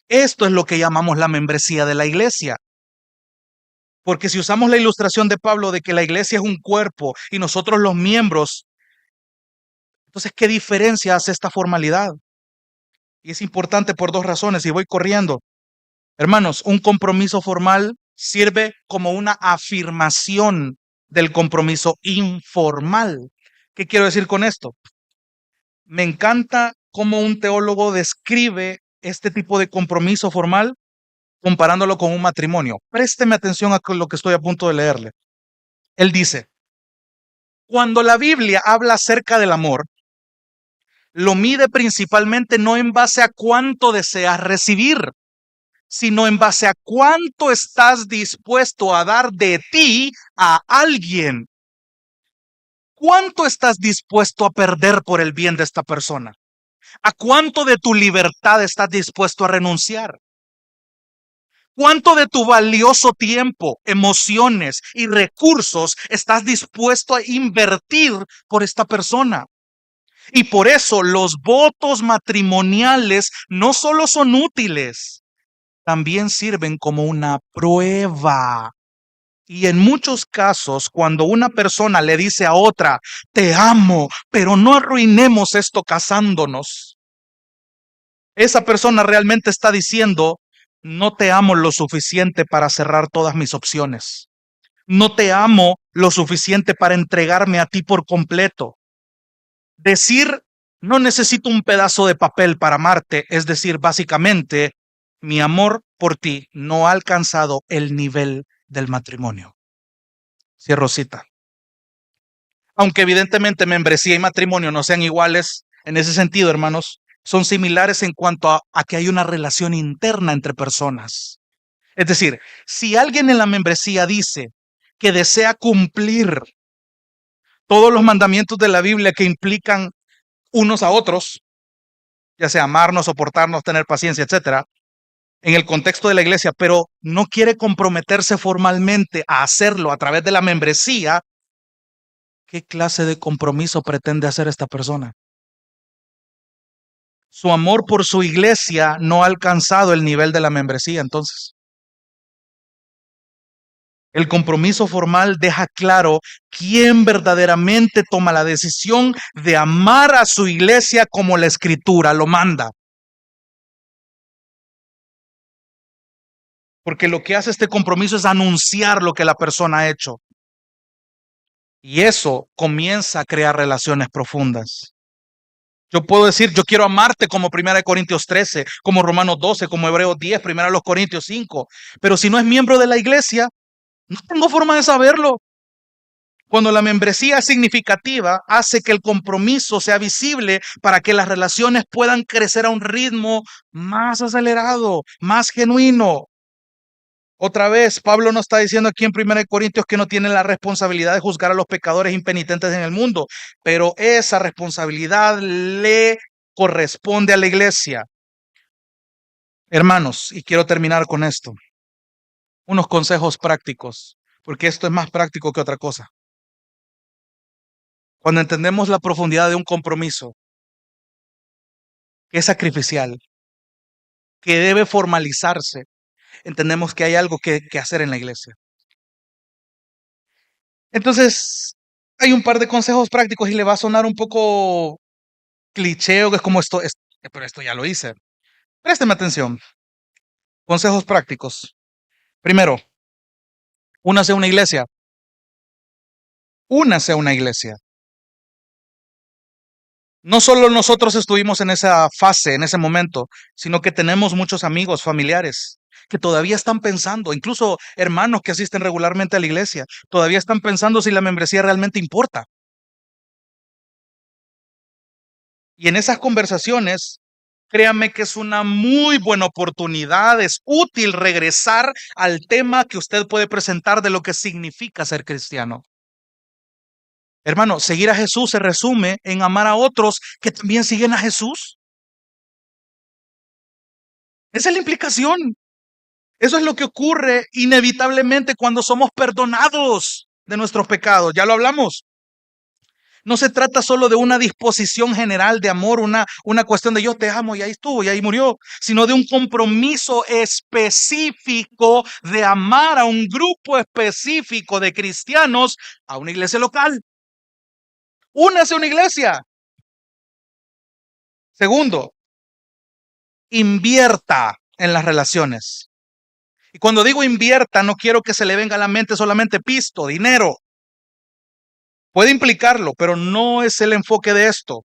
Esto es lo que llamamos la membresía de la iglesia. Porque si usamos la ilustración de Pablo de que la iglesia es un cuerpo y nosotros los miembros, entonces, ¿qué diferencia hace esta formalidad? Y es importante por dos razones, y voy corriendo. Hermanos, un compromiso formal sirve como una afirmación del compromiso informal. ¿Qué quiero decir con esto? Me encanta cómo un teólogo describe este tipo de compromiso formal comparándolo con un matrimonio. Présteme atención a lo que estoy a punto de leerle. Él dice, cuando la Biblia habla acerca del amor, lo mide principalmente no en base a cuánto deseas recibir, sino en base a cuánto estás dispuesto a dar de ti a alguien. ¿Cuánto estás dispuesto a perder por el bien de esta persona? ¿A cuánto de tu libertad estás dispuesto a renunciar? ¿Cuánto de tu valioso tiempo, emociones y recursos estás dispuesto a invertir por esta persona? Y por eso los votos matrimoniales no solo son útiles, también sirven como una prueba. Y en muchos casos, cuando una persona le dice a otra, te amo, pero no arruinemos esto casándonos, esa persona realmente está diciendo, no te amo lo suficiente para cerrar todas mis opciones. No te amo lo suficiente para entregarme a ti por completo. Decir, no necesito un pedazo de papel para amarte, es decir, básicamente, mi amor por ti no ha alcanzado el nivel del matrimonio. Cierro cita. Aunque evidentemente membresía y matrimonio no sean iguales, en ese sentido, hermanos, son similares en cuanto a que hay una relación interna entre personas. Es decir, si alguien en la membresía dice que desea cumplir todos los mandamientos de la Biblia que implican unos a otros, ya sea amarnos, soportarnos, tener paciencia, etcétera, en el contexto de la iglesia, pero no quiere comprometerse formalmente a hacerlo a través de la membresía, ¿qué clase de compromiso pretende hacer esta persona? Su amor por su iglesia no ha alcanzado el nivel de la membresía, entonces. El compromiso formal deja claro quién verdaderamente toma la decisión de amar a su iglesia como la Escritura lo manda. Porque lo que hace este compromiso es anunciar lo que la persona ha hecho. Y eso comienza a crear relaciones profundas. Yo puedo decir, yo quiero amarte como 1 Corintios 13, como Romanos 12, como Hebreos 10, 1 Corintios 5. Pero si no es miembro de la iglesia, no tengo forma de saberlo. Cuando la membresía es significativa, hace que el compromiso sea visible para que las relaciones puedan crecer a un ritmo más acelerado, más genuino. Otra vez, Pablo no está diciendo aquí en 1 Corintios que no tiene la responsabilidad de juzgar a los pecadores impenitentes en el mundo, pero esa responsabilidad le corresponde a la iglesia. Hermanos, y quiero terminar con esto, unos consejos prácticos, porque esto es más práctico que otra cosa. Cuando entendemos la profundidad de un compromiso que es sacrificial, que debe formalizarse, entendemos que hay algo que hacer en la iglesia. Entonces, hay un par de consejos prácticos y le va a sonar un poco cliché o que es como esto, pero esto ya lo hice. Présteme atención. Consejos prácticos. Primero, únase a una iglesia. Únase a una iglesia. No solo nosotros estuvimos en esa fase, en ese momento, sino que tenemos muchos amigos, familiares, que todavía están pensando, incluso hermanos que asisten regularmente a la iglesia, todavía están pensando si la membresía realmente importa. Y en esas conversaciones, créanme que es una muy buena oportunidad, es útil regresar al tema que usted puede presentar de lo que significa ser cristiano. Hermano, seguir a Jesús se resume en amar a otros que también siguen a Jesús. Esa es la implicación. Eso es lo que ocurre inevitablemente cuando somos perdonados de nuestros pecados. Ya lo hablamos. No se trata solo de una disposición general de amor, una cuestión de yo te amo y ahí estuvo y ahí murió, sino de un compromiso específico de amar a un grupo específico de cristianos a una iglesia local. Únase a una iglesia. Segundo, invierta en las relaciones. Y cuando digo invierta, no quiero que se le venga a la mente solamente pisto, dinero. Puede implicarlo, pero no es el enfoque de esto.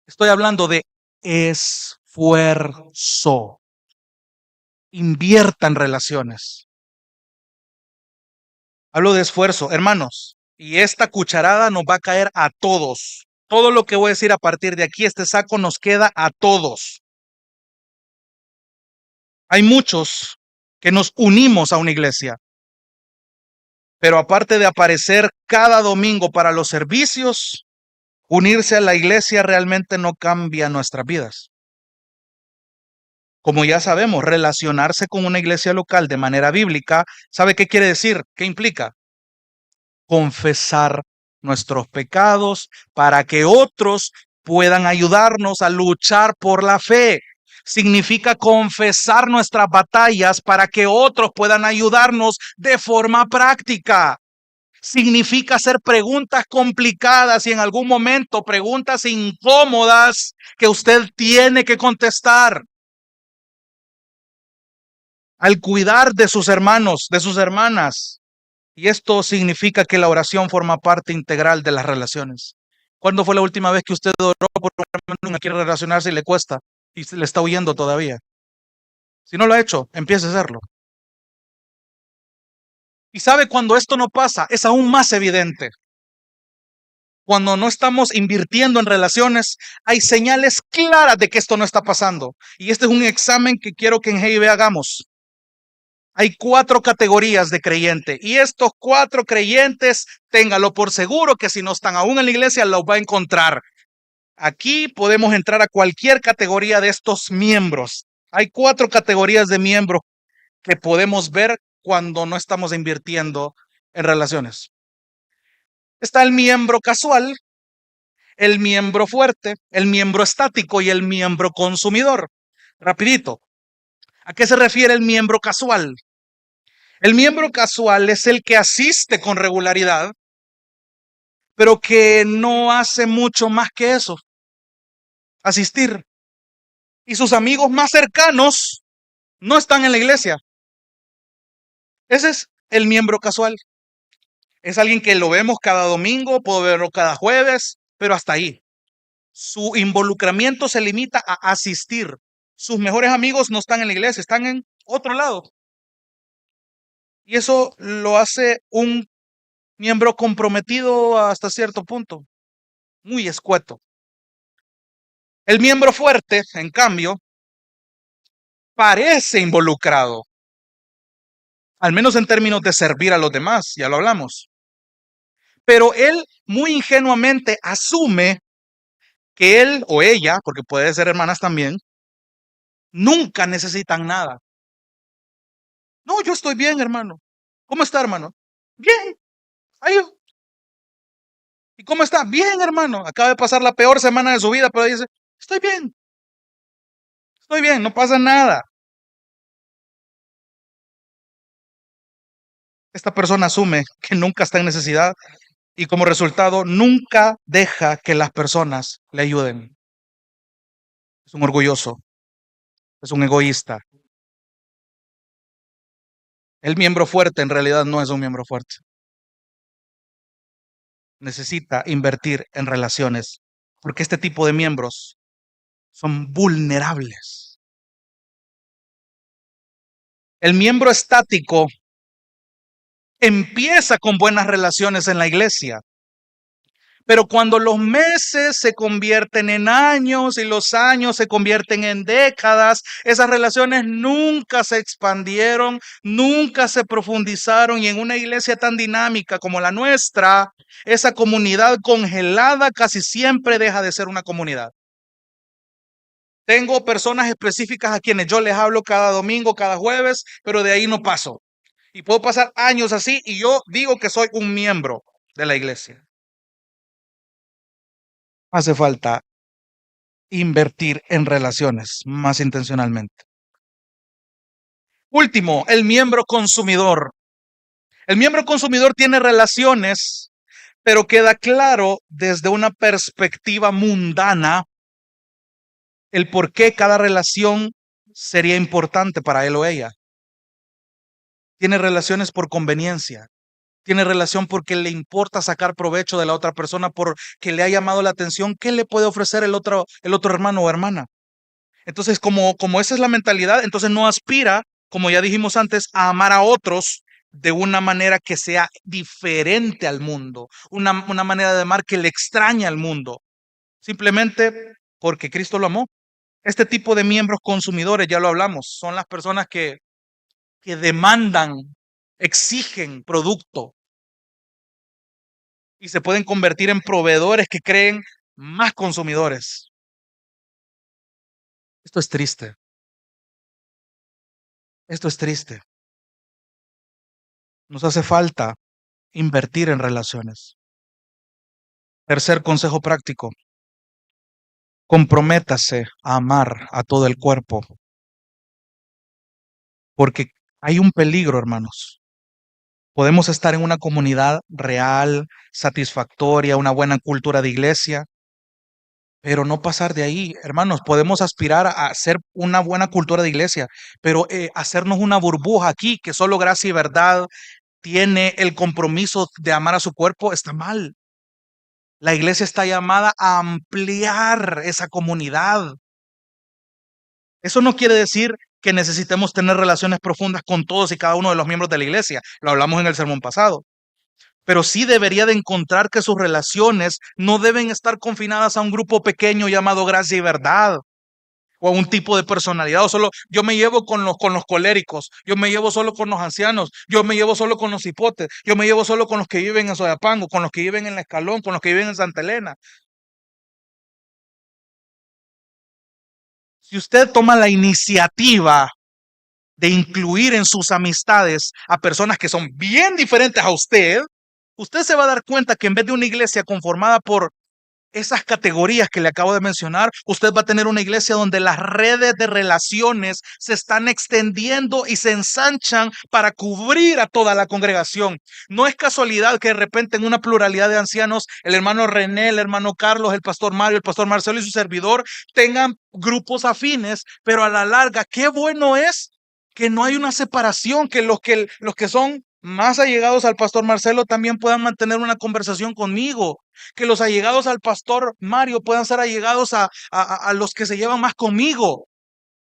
Estoy hablando de esfuerzo. Invierta en relaciones. Hablo de esfuerzo, hermanos. Y esta cucharada nos va a caer a todos. Todo lo que voy a decir a partir de aquí, este saco nos queda a todos. Hay muchos que nos unimos a una iglesia, pero aparte de aparecer cada domingo para los servicios, unirse a la iglesia realmente no cambia nuestras vidas. Como ya sabemos, relacionarse con una iglesia local de manera bíblica, ¿sabe qué quiere decir? ¿Qué implica? Confesar nuestros pecados para que otros puedan ayudarnos a luchar por la fe. Significa confesar nuestras batallas para que otros puedan ayudarnos de forma práctica. Significa hacer preguntas complicadas y en algún momento preguntas incómodas que usted tiene que contestar. Al cuidar de sus hermanos, de sus hermanas. Y esto significa que la oración forma parte integral de las relaciones. ¿Cuándo fue la última vez que usted oró por un hermano que quiere relacionarse y le cuesta y se le está huyendo todavía? Si no lo ha hecho, empiece a hacerlo. Y sabe cuando esto no pasa, es aún más evidente. cuando no estamos invirtiendo en relaciones, hay señales claras de que esto no está pasando. Y este es un examen que quiero que en GIB hagamos. Hay 4 categorías de creyente y estos 4 creyentes, téngalo por seguro que si no están aún en la iglesia, los va a encontrar. Aquí podemos entrar a cualquier categoría de estos miembros. Hay 4 categorías de miembros que podemos ver cuando no estamos invirtiendo en relaciones. Está el miembro casual, el miembro fuerte, el miembro estático y el miembro consumidor. Rapidito, ¿a qué se refiere el miembro casual? El miembro casual es el que asiste con regularidad, pero que no hace mucho más que eso, asistir. Y sus amigos más cercanos no están en la iglesia. Ese es el miembro casual. Es alguien que lo vemos cada domingo, puedo verlo cada jueves, pero hasta ahí. Su involucramiento se limita a asistir. Sus mejores amigos no están en la iglesia, están en otro lado. Y eso lo hace un miembro comprometido hasta cierto punto, muy escueto. El miembro fuerte, en cambio, parece involucrado, al menos en términos de servir a los demás, ya lo hablamos. Pero él muy ingenuamente asume que él o ella, porque puede ser hermanas también, nunca necesitan nada. No, yo estoy bien, hermano. ¿Cómo está, hermano? Bien. Ahí. ¿Y cómo está? Bien, hermano. Acaba de pasar la peor semana de su vida, pero dice, estoy bien, no pasa nada. Esta persona asume que nunca está en necesidad y como resultado nunca deja que las personas le ayuden. Es un orgulloso, es un egoísta. El miembro fuerte en realidad no es un miembro fuerte. Necesita invertir en relaciones porque este tipo de miembros son vulnerables. El miembro estático empieza con buenas relaciones en la iglesia, pero cuando los meses se convierten en años y los años se convierten en décadas, esas relaciones nunca se expandieron, nunca se profundizaron y en una iglesia tan dinámica como la nuestra, esa comunidad congelada casi siempre deja de ser una comunidad. Tengo personas específicas a quienes yo les hablo cada domingo, cada jueves, pero de ahí no paso. Y puedo pasar años así y yo digo que soy un miembro de la iglesia. Hace falta invertir en relaciones más intencionalmente. Último, el miembro consumidor. El miembro consumidor tiene relaciones, pero queda claro desde una perspectiva mundana el por qué cada relación sería importante para él o ella. Tiene relaciones por conveniencia. Tiene relación porque le importa sacar provecho de la otra persona, porque le ha llamado la atención qué le puede ofrecer el otro hermano o hermana. Entonces, como esa es la mentalidad, entonces no aspira, como ya dijimos antes, a amar a otros de una manera que sea diferente al mundo, una manera de amar que le extraña al mundo, simplemente porque Cristo lo amó. Este tipo de miembros consumidores, ya lo hablamos, son las personas que demandan, exigen producto y se pueden convertir en proveedores que creen más consumidores. Esto es triste, esto es triste. Nos hace falta invertir en relaciones. Tercer consejo práctico, comprométase a amar a todo el cuerpo, porque hay un peligro, hermanos. Podemos estar en una comunidad real, satisfactoria, una buena cultura de iglesia, pero no pasar de ahí, hermanos. Podemos aspirar a hacer una buena cultura de iglesia, pero hacernos una burbuja aquí que solo gracia y verdad tiene el compromiso de amar a su cuerpo, está mal. La iglesia está llamada a ampliar esa comunidad. Eso no quiere decir que necesitemos tener relaciones profundas con todos y cada uno de los miembros de la iglesia. Lo hablamos en el sermón pasado. pero sí debería de encontrar que sus relaciones no deben estar confinadas a un grupo pequeño llamado Gracia y Verdad, o a un tipo de personalidad, o solo yo me llevo con los coléricos, yo me llevo solo con los ancianos, yo me llevo solo con los hipotes, yo me llevo solo con los que viven en Soyapango, con los que viven en La Escalón, con los que viven en Santa Elena. Si usted toma la iniciativa de incluir en sus amistades a personas que son bien diferentes a usted, usted se va a dar cuenta que en vez de una iglesia conformada por esas categorías que le acabo de mencionar, usted va a tener una iglesia donde las redes de relaciones se están extendiendo y se ensanchan para cubrir a toda la congregación. No es casualidad que de repente en una pluralidad de ancianos, el hermano René, el hermano Carlos, el pastor Mario, el pastor Marcelo y su servidor tengan grupos afines, pero a la larga, qué bueno es que no hay una separación, que los que son más allegados al pastor Marcelo también puedan mantener una conversación conmigo, que los allegados al pastor Mario puedan ser allegados a los que se llevan más conmigo. O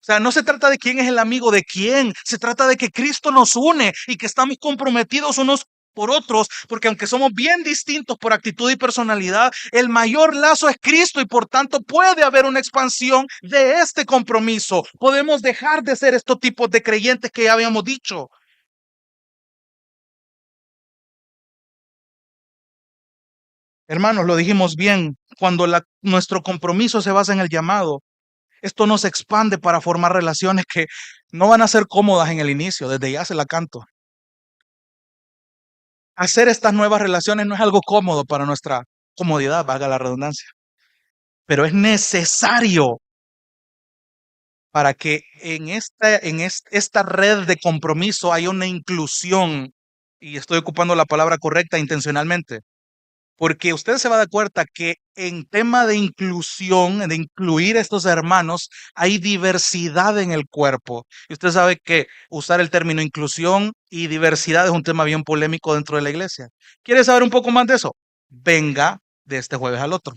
sea, no se trata de quién es el amigo de quién, se trata de que Cristo nos une y que estamos comprometidos unos por otros, porque aunque somos bien distintos por actitud y personalidad, el mayor lazo es Cristo y por tanto puede haber una expansión de este compromiso. Podemos dejar de ser estos tipos de creyentes que ya habíamos dicho. Hermanos, lo dijimos bien, cuando nuestro compromiso se basa en el llamado, esto nos expande para formar relaciones que no van a ser cómodas en el inicio, desde ya se la canto. Hacer estas nuevas relaciones no es algo cómodo para nuestra comodidad, valga la redundancia, pero es necesario para que esta red de compromiso haya una inclusión, y estoy ocupando la palabra correcta intencionalmente. Porque usted se va a dar cuenta que en tema de inclusión, de incluir a estos hermanos, hay diversidad en el cuerpo. Y usted sabe que usar el término inclusión y diversidad es un tema bien polémico dentro de la iglesia. ¿Quiere saber un poco más de eso? Venga de este jueves al otro.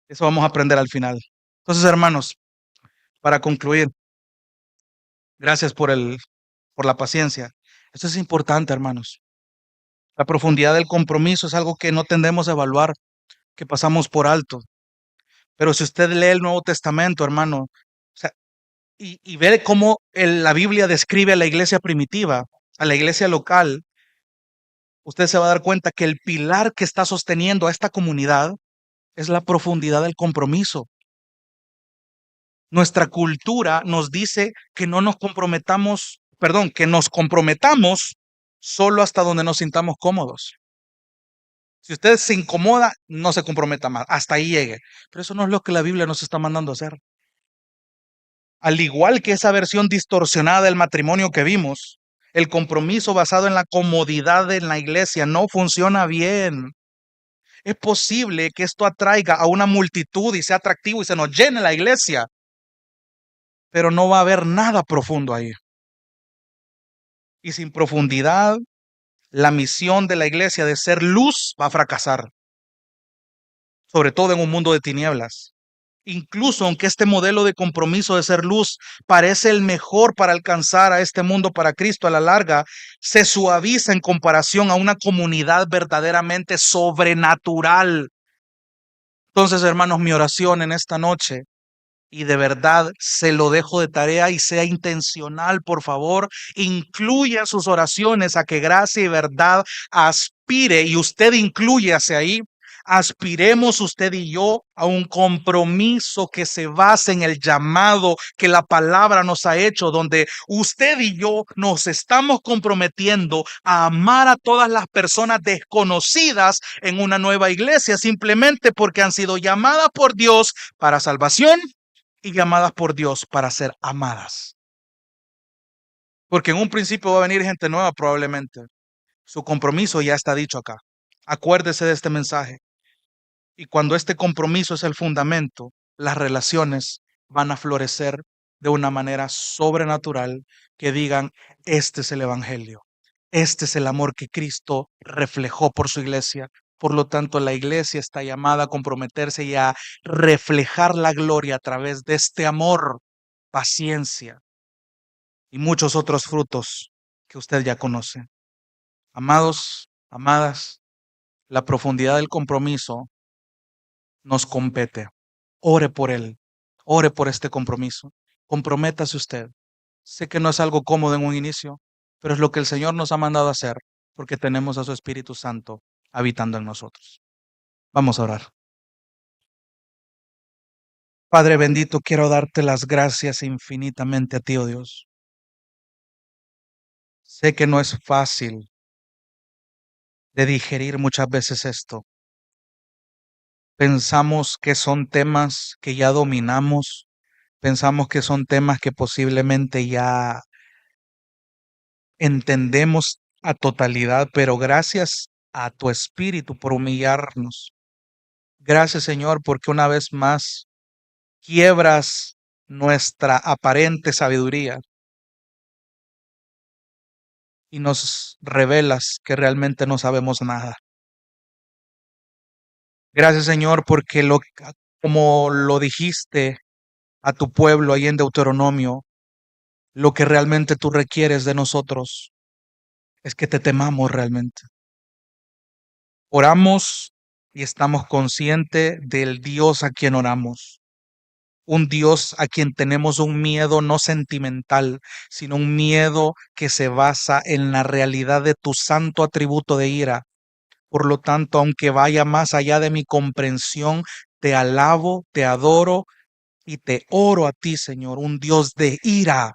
Eso vamos a aprender al final. Entonces, hermanos, para concluir, gracias por la paciencia. Esto es importante, hermanos. La profundidad del compromiso es algo que no tendemos a evaluar, que pasamos por alto. Pero si usted lee el Nuevo Testamento, hermano, o sea, y ve cómo la Biblia describe a la iglesia primitiva, a la iglesia local, usted se va a dar cuenta que el pilar que está sosteniendo a esta comunidad es la profundidad del compromiso. Nuestra cultura nos dice que no nos comprometamos, perdón, que nos comprometamos solo hasta donde nos sintamos cómodos. Si usted se incomoda, no se comprometa más, hasta ahí llegue. Pero eso no es lo que la Biblia nos está mandando a hacer. Al igual que esa versión distorsionada del matrimonio que vimos, el compromiso basado en la comodidad en la iglesia no funciona bien. Es posible que esto atraiga a una multitud y sea atractivo y se nos llene la iglesia, pero no va a haber nada profundo ahí. Y sin profundidad, la misión de la iglesia de ser luz va a fracasar, sobre todo en un mundo de tinieblas. Incluso aunque este modelo de compromiso de ser luz parece el mejor para alcanzar a este mundo para Cristo a la larga, se suaviza en comparación a una comunidad verdaderamente sobrenatural. Entonces, hermanos, mi oración en esta noche, y de verdad se lo dejo de tarea y sea intencional, por favor, incluya en sus oraciones a que gracia y verdad aspire, y usted incluye hacia ahí. Aspiremos usted y yo a un compromiso que se base en el llamado que la palabra nos ha hecho, donde usted y yo nos estamos comprometiendo a amar a todas las personas desconocidas en una nueva iglesia, simplemente porque han sido llamadas por Dios para salvación y llamadas por Dios para ser amadas. Porque en un principio va a venir gente nueva probablemente. Su compromiso ya está dicho acá. Acuérdese de este mensaje. Y cuando este compromiso es el fundamento, las relaciones van a florecer de una manera sobrenatural que digan, este es el Evangelio, este es el amor que Cristo reflejó por su iglesia. Por lo tanto, la iglesia está llamada a comprometerse y a reflejar la gloria a través de este amor, paciencia y muchos otros frutos que usted ya conoce. Amados, amadas, la profundidad del compromiso nos compete. Ore por él, ore por este compromiso. Comprométase usted. Sé que no es algo cómodo en un inicio, pero es lo que el Señor nos ha mandado a hacer porque tenemos a su Espíritu Santo habitando en nosotros. Vamos a orar. Padre bendito, quiero darte las gracias infinitamente a ti, oh Dios. Sé que no es fácil de digerir muchas veces esto. Pensamos que son temas que ya dominamos, pensamos que son temas que posiblemente ya entendemos a totalidad, pero gracias a tu Espíritu por humillarnos. Gracias, Señor, porque una vez más quiebras nuestra aparente sabiduría y nos revelas que realmente no sabemos nada. Gracias, Señor, porque como lo dijiste a tu pueblo ahí en Deuteronomio, lo que realmente tú requieres de nosotros es que te temamos realmente. Oramos y estamos conscientes del Dios a quien oramos. Un Dios a quien tenemos un miedo no sentimental, sino un miedo que se basa en la realidad de tu santo atributo de ira. Por lo tanto, aunque vaya más allá de mi comprensión, te alabo, te adoro y te oro a ti, Señor, un Dios de ira,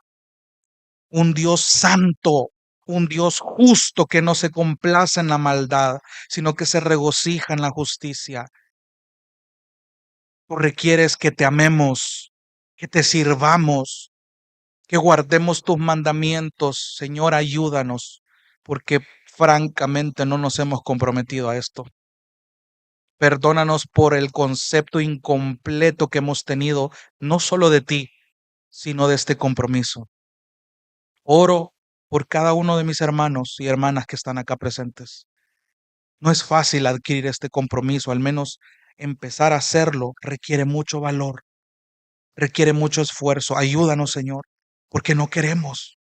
un Dios santo, un Dios justo que no se complace en la maldad, sino que se regocija en la justicia. Tú requieres que te amemos, que te sirvamos, que guardemos tus mandamientos. Señor, ayúdanos, porque francamente no nos hemos comprometido a esto. Perdónanos por el concepto incompleto que hemos tenido, no solo de ti, sino de este compromiso. Oro por cada uno de mis hermanos y hermanas que están acá presentes. No es fácil adquirir este compromiso, al menos empezar a hacerlo requiere mucho valor, requiere mucho esfuerzo. Ayúdanos, Señor, porque no queremos.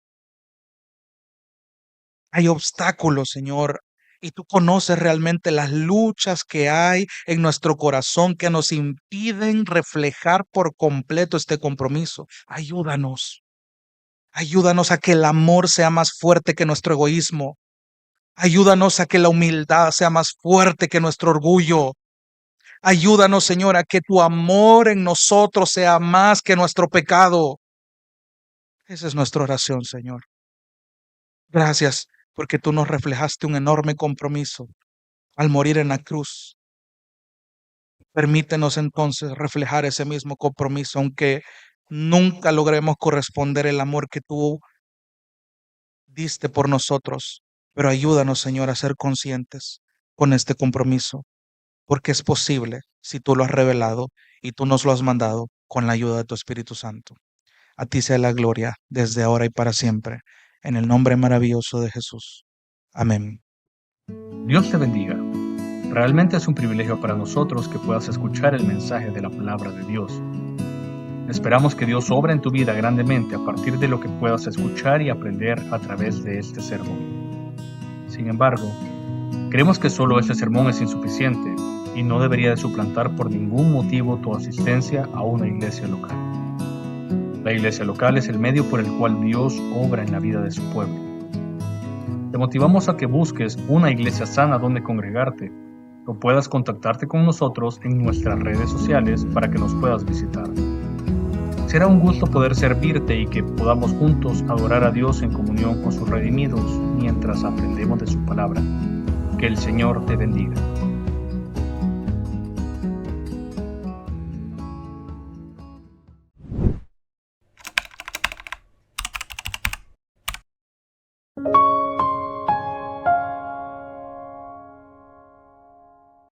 Hay obstáculos, Señor, y tú conoces realmente las luchas que hay en nuestro corazón que nos impiden reflejar por completo este compromiso. Ayúdanos. Ayúdanos a que el amor sea más fuerte que nuestro egoísmo. Ayúdanos a que la humildad sea más fuerte que nuestro orgullo. Ayúdanos, Señor, a que tu amor en nosotros sea más que nuestro pecado. Esa es nuestra oración, Señor. Gracias porque tú nos reflejaste un enorme compromiso al morir en la cruz. Permítenos entonces reflejar ese mismo compromiso, aunque nunca logremos corresponder el amor que tú diste por nosotros. Pero ayúdanos, Señor, a ser conscientes con este compromiso, porque es posible si tú lo has revelado y tú nos lo has mandado con la ayuda de tu Espíritu Santo. A ti sea la gloria desde ahora y para siempre, en el nombre maravilloso de Jesús. Amén. Dios te bendiga. Realmente es un privilegio para nosotros que puedas escuchar el mensaje de la palabra de Dios. Esperamos que Dios obra en tu vida grandemente a partir de lo que puedas escuchar y aprender a través de este sermón. Sin embargo, creemos que solo este sermón es insuficiente y no debería de suplantar por ningún motivo tu asistencia a una iglesia local. La iglesia local es el medio por el cual Dios obra en la vida de su pueblo. Te motivamos a que busques una iglesia sana donde congregarte o puedas contactarte con nosotros en nuestras redes sociales para que nos puedas visitar. Será un gusto poder servirte y que podamos juntos adorar a Dios en comunión con sus redimidos mientras aprendemos de su palabra. Que el Señor te bendiga.